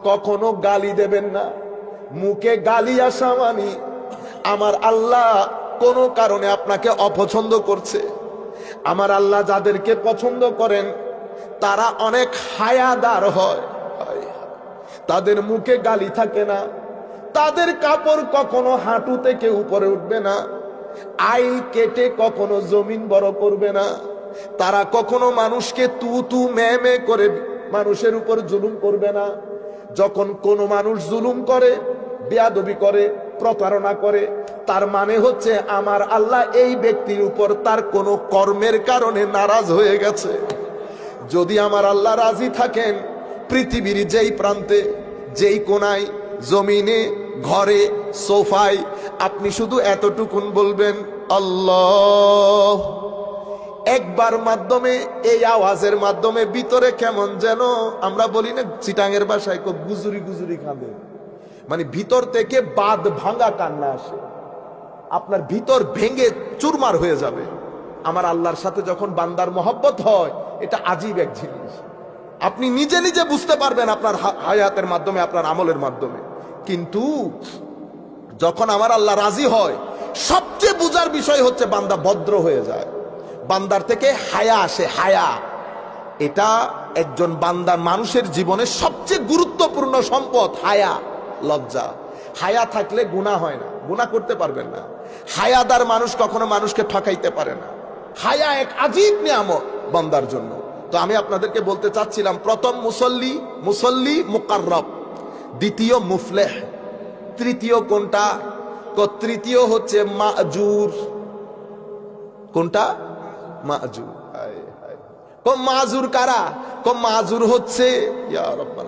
কখনো গালি দেবেন না। মুখে গালি আসা মানে আমার আল্লাহ কোনো কারণে আপনাকে অপছন্দ করছে। আমার আল্লাহ যাদেরকে পছন্দ করেন তারা অনেক হায়াদার হয়, তাদের মুখে গালি থাকে না, তাদের কাপড় কখনো হাঁটু থেকে উপরে উঠবে না, আইল কেটে কখনো জমিন বড় করবে না, তারা কখনো মানুষকে তু তু মে মে করে মানুষের উপর জুলুম করবে না। যখন কোনো মানুষ জুলুম করে, বেয়াদবি করে, প্রতারণা করে, তার মানে হচ্ছে আমার আল্লাহ এই ব্যক্তির উপর তার কোনো কর্মের কারণে নারাজ হয়ে গেছে। যদি আমার আল্লাহ রাজি থাকেন, পৃথিবীর যেই প্রান্তে, যেই কোনায়, জমিনে, ঘরে, সোফায়, আপনি শুধু এতটুকুন বলবেন আল্লাহ। একবার মাধ্যমে, এই আওয়াজের মাধ্যমে ভিতরে কেমন যেন, আমরা বলি না চিটাঙের ভাষায় গুজুরি গুজুরি খাবে, মানে ভিতর থেকে বাঁধ ভাঙা কান্না আসে, আপনার ভিতর ভেঙে চুরমার হয়ে যাবে। আমার আল্লাহর সাথে যখন বান্দার মহব্বত হয়, এটা আজীব এক জিনিস। আপনি নিজে নিজে বুঝতে পারবেন আপনার হায়াতের মাধ্যমে, আপনার আমলের মাধ্যমে। কিন্তু যখন আমার আল্লাহ রাজি হয়, সবচেয়ে বুঝার বিষয় হচ্ছে বান্দা ভদ্র হয়ে যায়, বান্দার থেকে হায়া আসে। হায়া এটা একজন বান্দার, মানুষের জীবনে সবচেয়ে গুরুত্বপূর্ণ সম্পদ। হায়া, লজ্জা। হায়া থাকলে গুনাহ হয় না, গুনাহ করতে পারবেন না। হায়াদার মানুষ কখনো মানুষকে ঠকাইতে পারে না। হায়া এক আজীব নিয়ামত বান্দার জন্য। তো আমি আপনাদেরকে বলতে চাচ্ছিলাম, প্রথম মুসল্লি মুকাররব, দ্বিতীয় মুফলেহ, তৃতীয় কোনটা? তৃতীয় হচ্ছে মাজুর। কোনটা? মাজুর। মাজুর কারা? মাজুর হচ্ছে ইয়া রাব্বানা